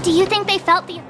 Do you think they felt the...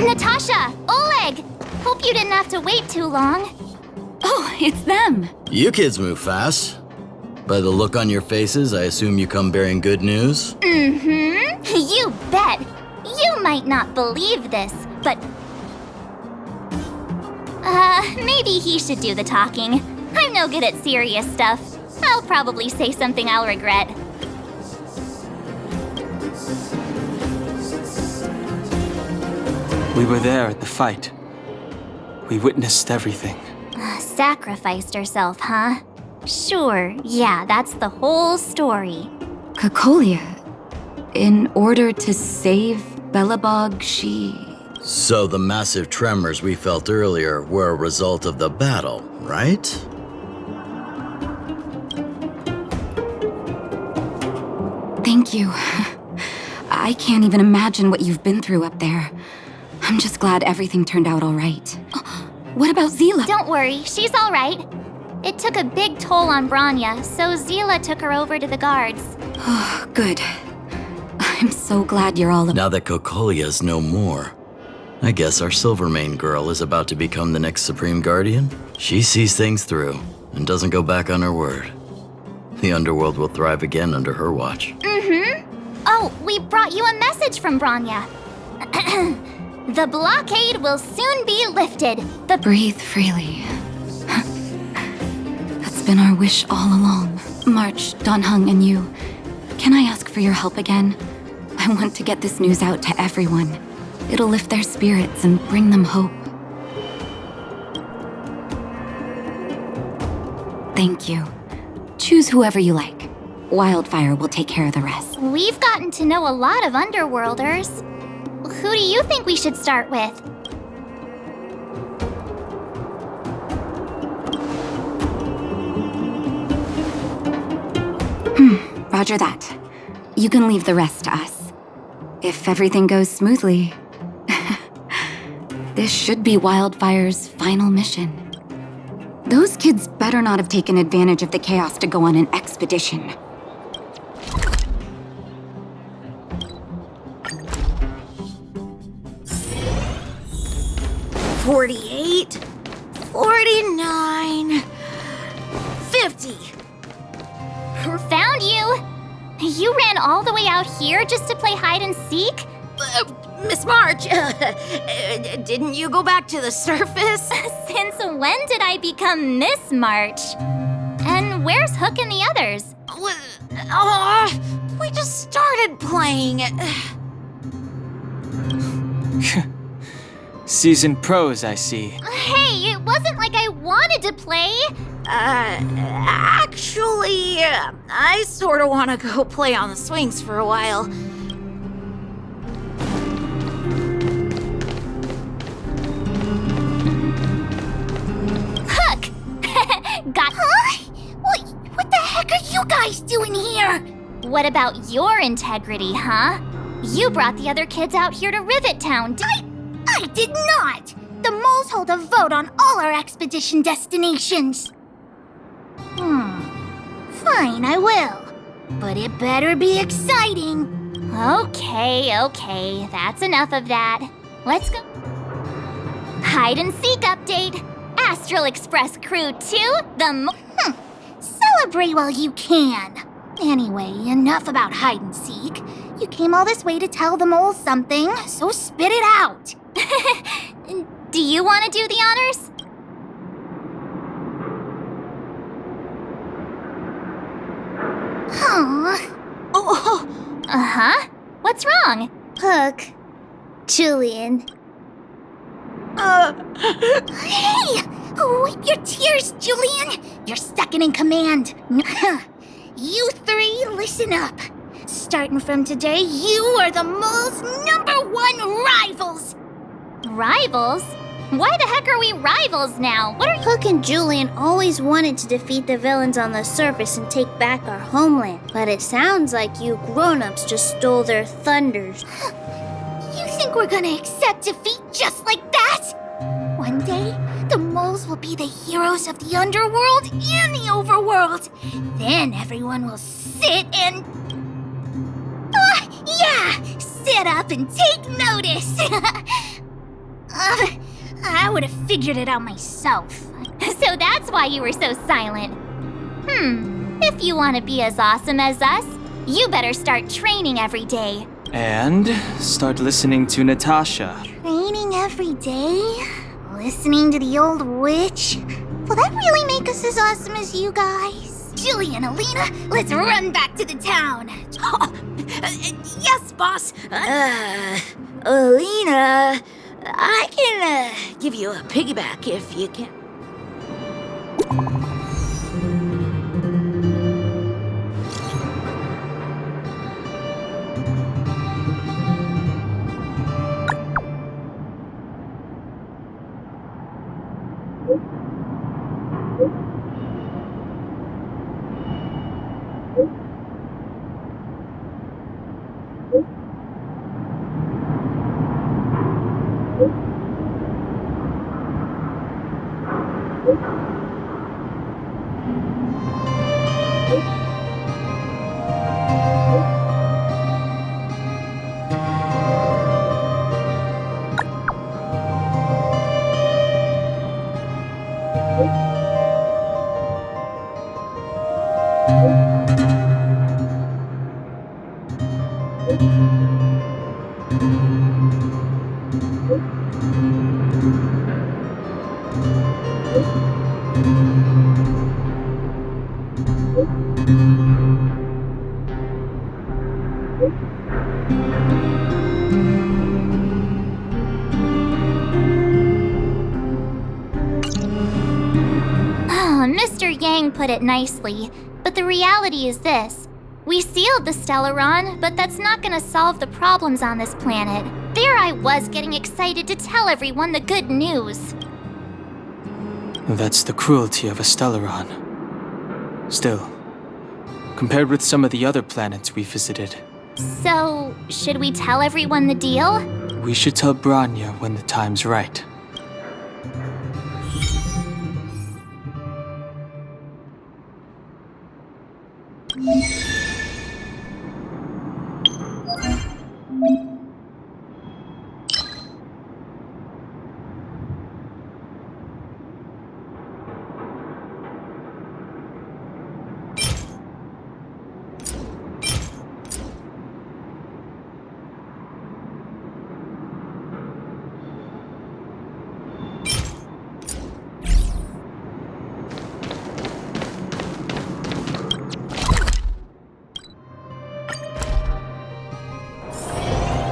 Natasha! Oleg! Hope you didn't have to wait too long. Oh, it's them. You kids move fast. By the look on your faces, I assume you come bearing good news? Mm-hmm. You bet. You might not believe this, but... maybe he should do the talking. I'm no good at serious stuff. I'll probably say something I'll regret. We were there at the fight. We witnessed everything. Sacrificed herself, huh? Sure, yeah, that's the whole story. Kokolia, in order to save Belobog, she... So the massive tremors we felt earlier were a result of the battle, right? Thank you. I can't even imagine what you've been through up there. I'm just glad everything turned out all right. What about Zila? Don't worry, she's all right. It took a big toll on Branya, so Zila took her over to the guards. Oh, good. I'm so glad you're all... Now that Kokolia's no more, I guess our Silvermane girl is about to become the next Supreme Guardian? She sees things through and doesn't go back on her word. The underworld will thrive again under her watch. Mm-hmm. Oh, we brought you a message from Branya. The blockade will soon be lifted. Breathe freely. That's been our wish all along. March, Donhung, and you. Can I ask for your help again? I want to get this news out to everyone. It'll lift their spirits and bring them hope. Thank you. Choose whoever you like. Wildfire will take care of the rest. We've gotten to know a lot of Underworlders. Who do you think we should start with? Roger that. You can leave the rest to us. If everything goes smoothly, this should be Wildfire's final mission. Those kids better not have taken advantage of the chaos to go on an expedition. $48, $49, $50. Found you! You ran all the way out here just to play hide and seek? Miss March, didn't you go back to the surface? Since when did I become Miss March? And where's Hook and the others? We just started playing. Seasoned pros, I see. Hey, it wasn't like I wanted to play. Actually, I sort of want to go play on the swings for a while. got... Huh? What the heck are you guys doing here? What about your integrity, huh? You brought the other kids out here to Rivet Town. I did not! The moles hold a vote on all our expedition destinations. Fine, I will. But it better be exciting. Okay, that's enough of that. Let's go. Hide and seek update. Astral Express Crew 2, Celebrate while you can. Anyway, enough about hide and seek. You came all this way to tell the moles something, so spit it out. Do you want to do the honors? Uh-huh. What's wrong? Hook. Julian. Hey! Wipe your tears, Julian! You're second in command. You three, listen up. Starting from today, you are the mole's #1 rivals! Rivals? Why the heck are we rivals now? What are you... Hook and Julian always wanted to defeat the villains on the surface and take back our homeland. But it sounds like you grown-ups just stole their thunders. You think we're gonna accept defeat just like that? One day, the moles will be the heroes of the underworld and the overworld. Then everyone will sit and... sit up and take notice. I would have figured it out myself. So that's why you were so silent. If you want to be as awesome as us, you better start training every day. And start listening to Natasha. Training every day? Listening to the old witch? Will that really make us as awesome as you guys? Julian, Alina, let's run back to the town. Yes, boss. Alina, I can give you a piggyback if you can. Mr. Yang put it nicely, but the reality is this. We sealed the Stellaron, but that's not gonna solve the problems on this planet. There I was getting excited to tell everyone the good news. That's the cruelty of a Stellaron. Still, compared with some of the other planets we visited, So, should we tell everyone the deal? we should tell Bronya when the time's right.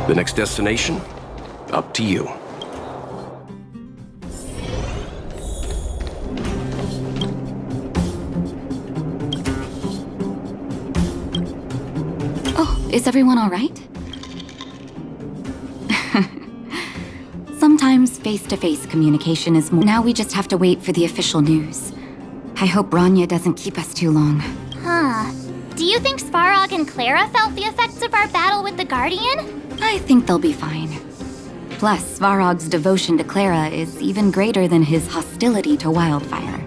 The next destination? Up to you. Oh, is everyone all right? Sometimes face-to-face communication is more. Now we just have to wait for the official news. I hope Rania doesn't keep us too long. Huh. Do you think Svarog and Clara felt the effects of our battle with the Guardian? I think they'll be fine. Plus, Svarog's devotion to Clara is even greater than his hostility to Wildfire.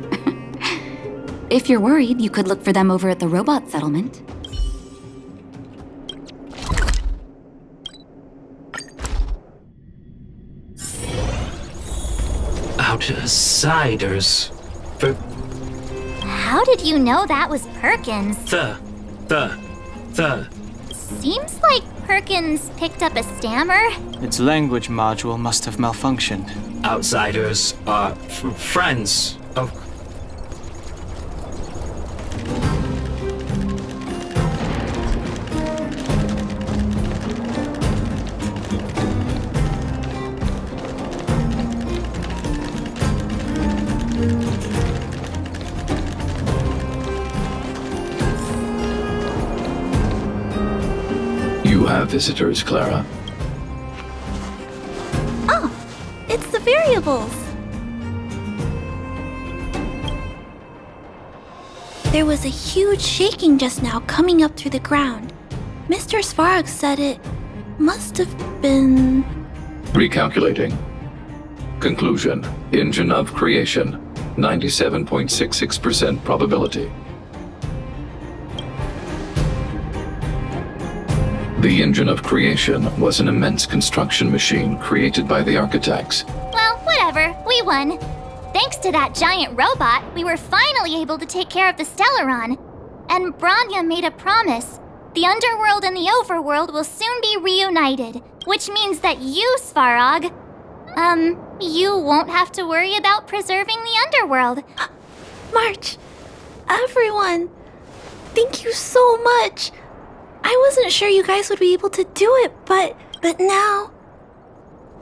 If you're worried, you could look for them over at the robot settlement. Outsiders. How did you know that was Perkins? The. Seems like Perkins picked up a stammer. Its language module must have malfunctioned. Outsiders are friends of. You have visitors, Clara. Oh, it's the variables. There was a huge shaking just now coming up through the ground. Mr. Svarog said it must have been... Recalculating. Conclusion. Engine of creation. 97.66% probability. The engine of creation was an immense construction machine created by the architects. Well, whatever. We won. Thanks to that giant robot, we were finally able to take care of the Stellaron. And Branya made a promise. The underworld and the overworld will soon be reunited, which means that you, Svarog, you won't have to worry about preserving the underworld. March, everyone, thank you so much. I wasn't sure you guys would be able to do it, but now...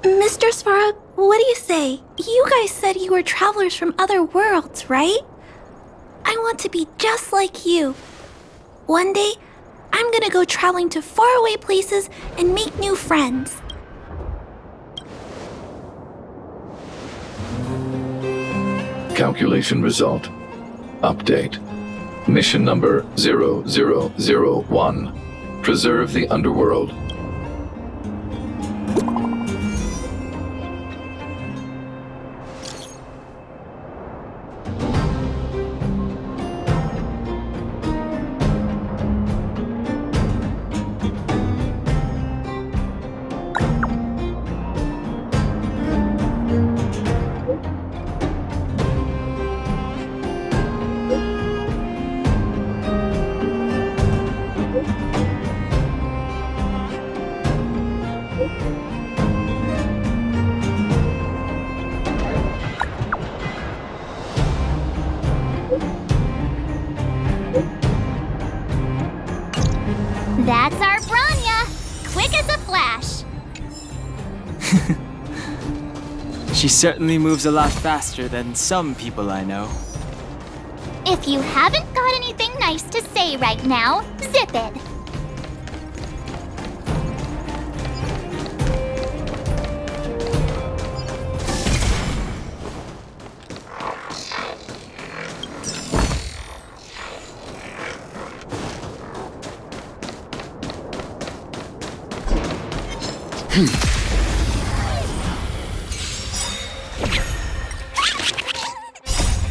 Mr. Svarog, what do you say? You guys said you were travelers from other worlds, right? I want to be just like you. One day, I'm gonna go traveling to faraway places and make new friends. Calculation result. Update. Mission number 0001. Preserve the underworld. That's our Branya! Quick as a flash! She certainly moves a lot faster than some people I know. If you haven't got anything nice to say right now, zip it!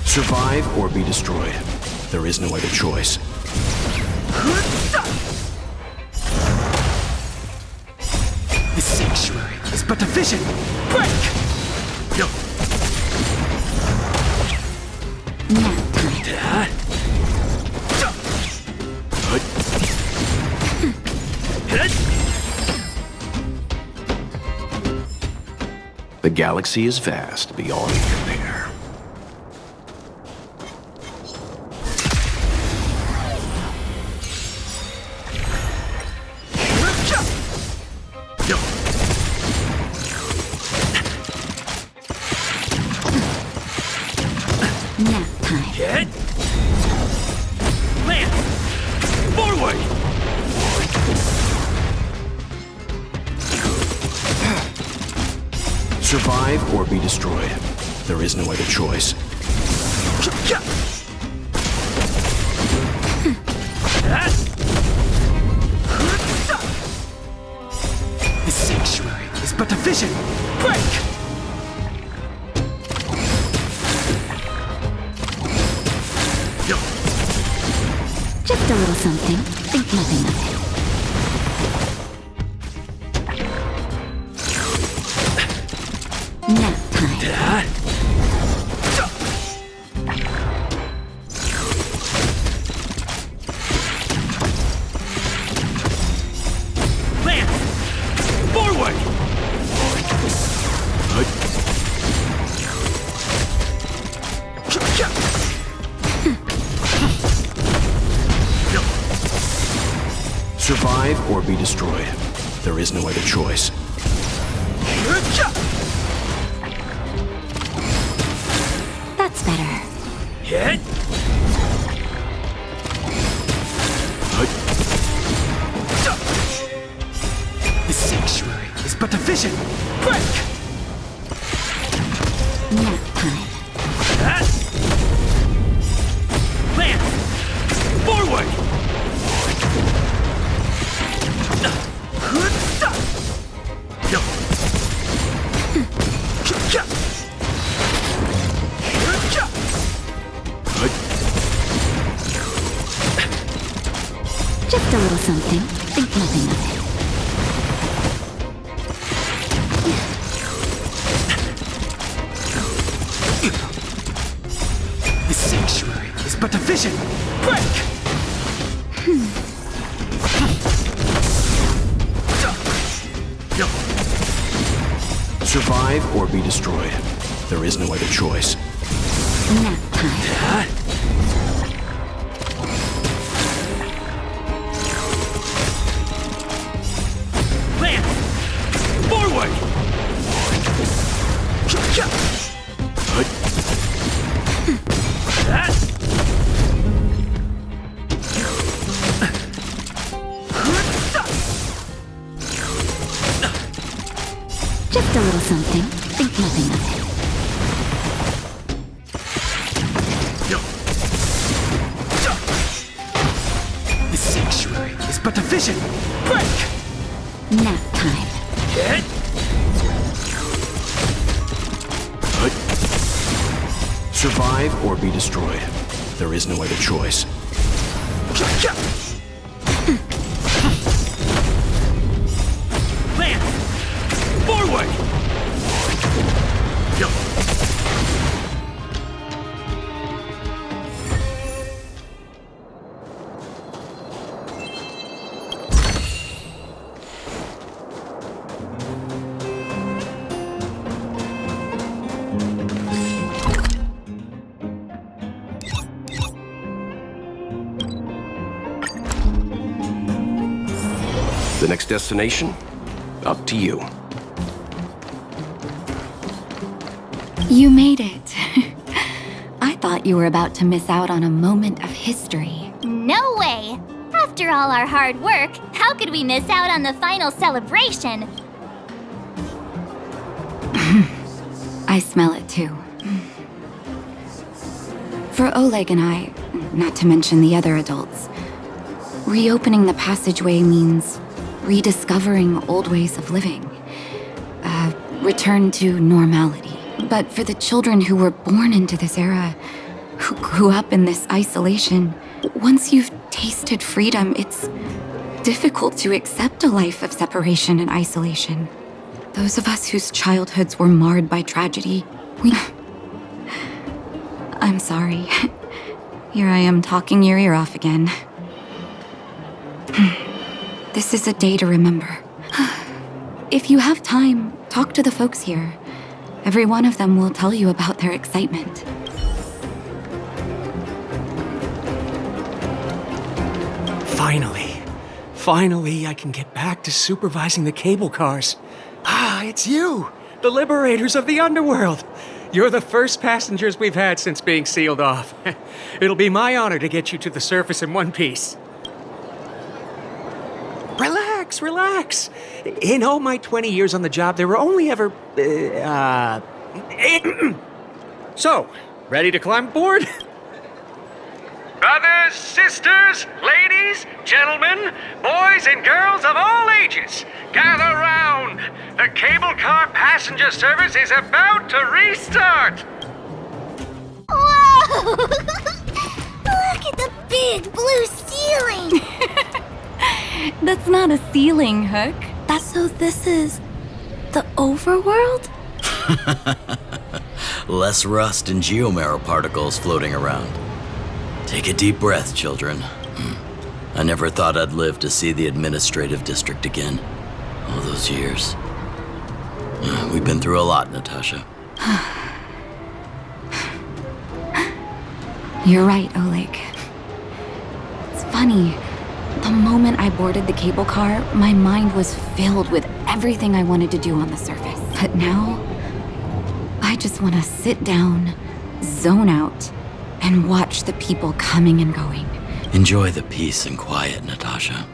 Survive or be destroyed. There is no other choice. The sanctuary is but a vision. Break! No. The galaxy is vast beyond compare. Nap time. Hit! Land! Forward! Survive or be destroyed. There is no other choice. but a vision. Break! Just a little something. Think nothing of it. Nap time. Land! Forward! Survive or be destroyed. There is no other choice. That's better. Hit! The sanctuary is but a vision. Break! Nap time. Land! Forward! Just a little something. Think nothing of it. The sanctuary is but a vision. Break! Survive or be destroyed. There is no other choice. Nap time. Land! Forward! Just a little something. Think nothing of it. The sanctuary is but a vision. Break! Nap time. Hit! Survive or be destroyed. There is no other choice. Land! Forward! The next destination? Up to you. You made it. I thought you were about to miss out on a moment of history. No way! After all our hard work, how could we miss out on the final celebration? I smell it too. For Oleg and I, not to mention the other adults, reopening the passageway means rediscovering old ways of living. Return to normality. But for the children who were born into this era, who grew up in this isolation, once you've tasted freedom, it's difficult to accept a life of separation and isolation. Those of us whose childhoods were marred by tragedy, I'm sorry. Here I am talking your ear off again. This is a day to remember. If you have time, talk to the folks here. Every one of them will tell you about their excitement. Finally, I can get back to supervising the cable cars. Ah, it's you, the liberators of the underworld. You're the first passengers we've had since being sealed off. It'll be my honor to get you to the surface in one piece. Relax. In all my 20 years on the job, there were only ever, So, ready to climb aboard? Brothers, sisters, ladies, gentlemen, boys and girls of all ages, gather round. The cable car passenger service is about to restart! Whoa! Look at the big blue ceiling! That's not a ceiling, Hook. So this is the overworld? Less rust and geomarrow particles floating around. Take a deep breath, children. I never thought I'd live to see the administrative district again. All those years. We've been through a lot, Natasha. You're right, Oleg. It's funny. The moment I boarded the cable car, my mind was filled with everything I wanted to do on the surface. But now, I just want to sit down, zone out, and watch the people coming and going. Enjoy the peace and quiet, Natasha.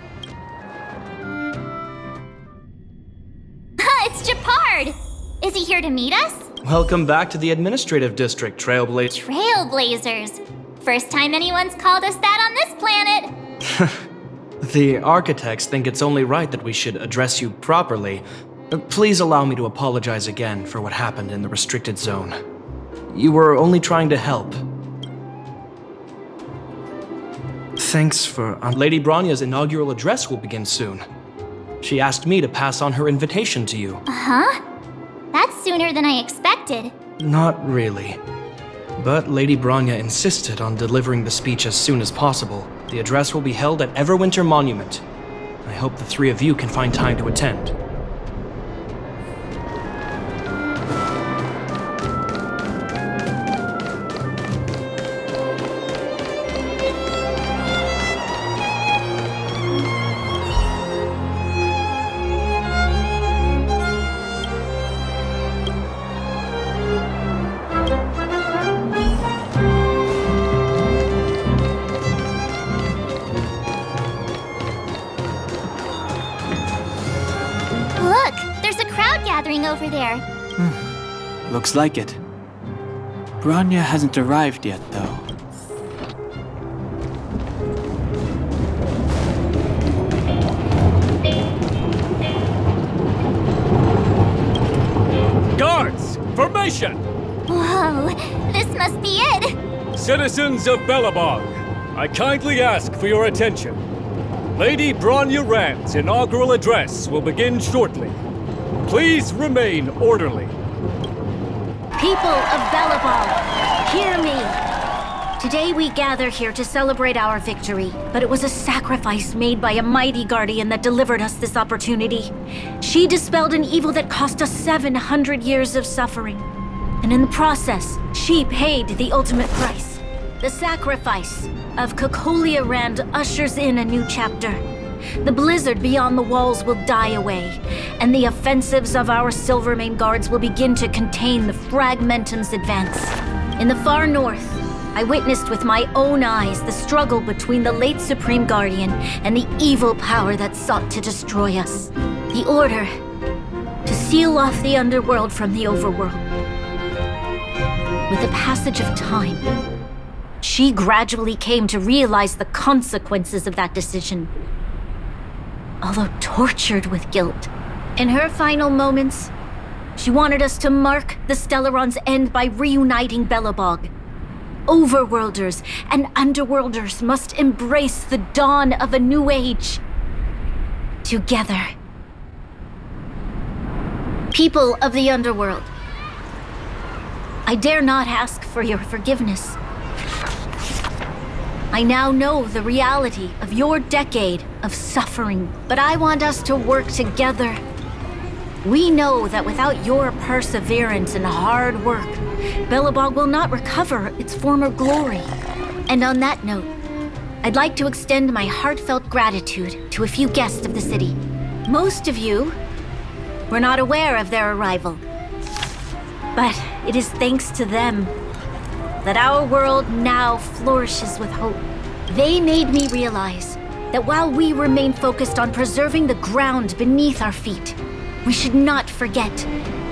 It's Japard! Is he here to meet us? Welcome back to the administrative district, Trailblazer. Trailblazers. First time anyone's called us that on this planet. The architects think it's only right that we should address you properly. Please allow me to apologize again for what happened in the restricted zone. You were only trying to help. Thanks for... Lady Bronya's inaugural address will begin soon. She asked me to pass on her invitation to you. Uh-huh. That's sooner than I expected. Not really. But Lady Bronya insisted on delivering the speech as soon as possible. The address will be held at Everwinter Monument. I hope the three of you can find time to attend. Look, there's a crowd gathering over there. Looks like it. Bronya hasn't arrived yet, though. Guards! Formation! Whoa, this must be it. Citizens of Belobog, I kindly ask for your attention. Lady Bronya Rand's inaugural address will begin shortly. Please remain orderly. People of Belobog, hear me. Today we gather here to celebrate our victory, but it was a sacrifice made by a mighty guardian that delivered us this opportunity. She dispelled an evil that cost us 700 years of suffering. And in the process, she paid the ultimate price. The sacrifice of Kokolia Rand ushers in a new chapter. The blizzard beyond the walls will die away, and the offensives of our Silvermane guards will begin to contain the Fragmentum's advance. In the far north, I witnessed with my own eyes the struggle between the late Supreme Guardian and the evil power that sought to destroy us. The order to seal off the underworld from the overworld. With the passage of time, she gradually came to realize the consequences of that decision. Although tortured with guilt, in her final moments, she wanted us to mark the Stellaron's end by reuniting Belobog. Overworlders and underworlders must embrace the dawn of a new age. Together. People of the underworld, I dare not ask for your forgiveness. I now know the reality of your decade of suffering, but I want us to work together. We know that without your perseverance and hard work, Belobog will not recover its former glory. And on that note, I'd like to extend my heartfelt gratitude to a few guests of the city. Most of you were not aware of their arrival, but it is thanks to them that our world now flourishes with hope. They made me realize that while we remain focused on preserving the ground beneath our feet, we should not forget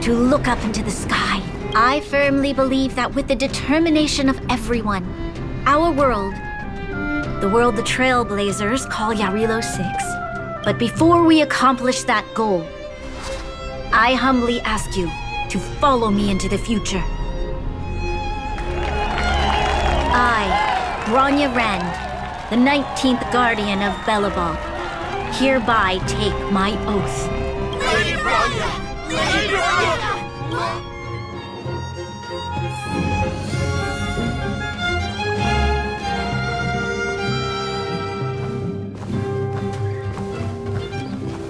to look up into the sky. I firmly believe that with the determination of everyone, our world, the world the Trailblazers call JARILO-VI, but before we accomplish that goal, I humbly ask you to follow me into the future. I, Bronya Rand, the 19th Guardian of Belobog, hereby take my oath. Lady Bronya! Lady Bronya!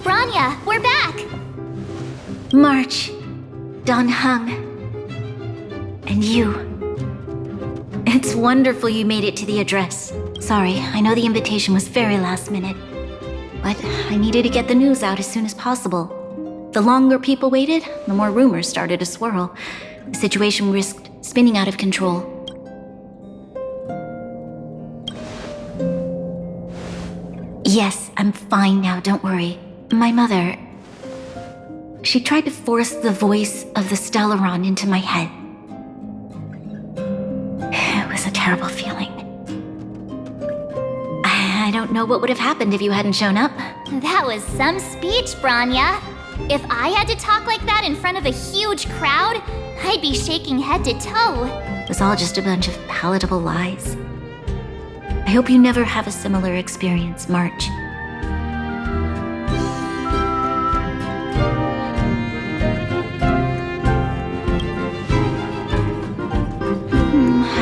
Bronya, we're back! March, Dan Heng, and you. It's wonderful you made it to the address. Sorry, I know the invitation was very last minute, but I needed to get the news out as soon as possible. The longer people waited, the more rumors started to swirl. The situation risked spinning out of control. Yes, I'm fine now, don't worry. My mother... she tried to force the voice of the Stellaron into my head. It was a terrible feeling. I don't know what would have happened if you hadn't shown up. That was some speech, Bronya. If I had to talk like that in front of a huge crowd, I'd be shaking head to toe. It was all just a bunch of palatable lies. I hope you never have a similar experience, March.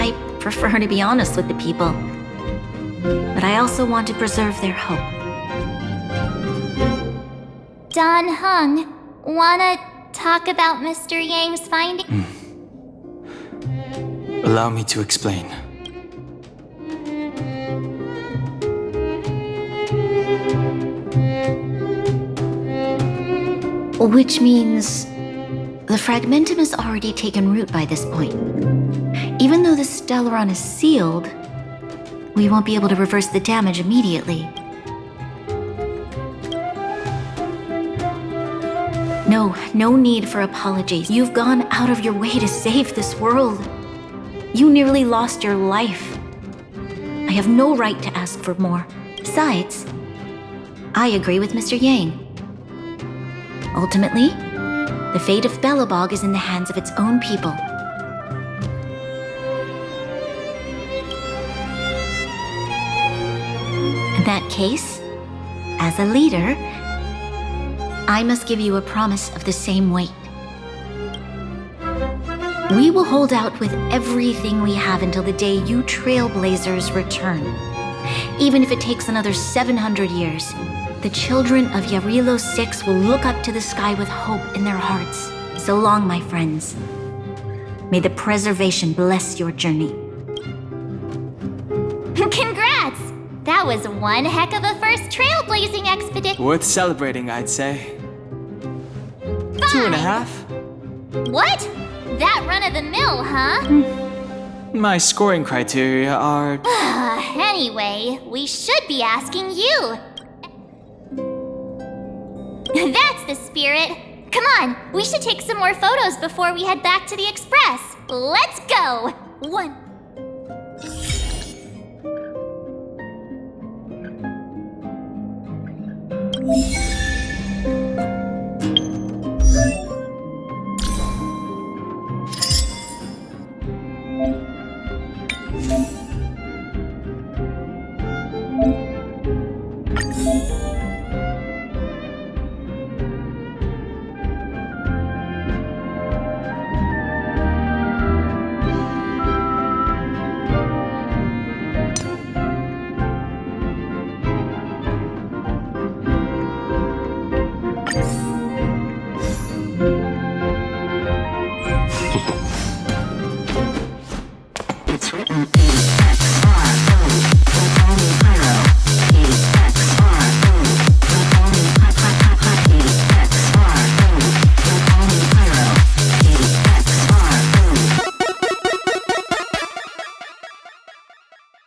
I prefer to be honest with the people, but I also want to preserve their hope. Dan Heng, wanna talk about Mr. Yang's finding? Allow me to explain. Which means the fragmentum has already taken root by this point. Even though the Stellaron is sealed, we won't be able to reverse the damage immediately. No need for apologies. You've gone out of your way to save this world. You nearly lost your life. I have no right to ask for more. Besides, I agree with Mr. Yang. Ultimately, the fate of Belobog is in the hands of its own people. In that case, as a leader, I must give you a promise of the same weight. We will hold out with everything we have until the day you Trailblazers return. Even if it takes another 700 years, the children of JARILO-VI will look up to the sky with hope in their hearts. So long, my friends. May the preservation bless your journey. Congrats! That was one heck of a first trailblazing expedition. Worth celebrating, I'd say. Fine. 2.5? What? That run-of-the-mill, huh? My scoring criteria are... Anyway, we should be asking you. That's the spirit. Come on, we should take some more photos before we head back to the Express. Let's go! One.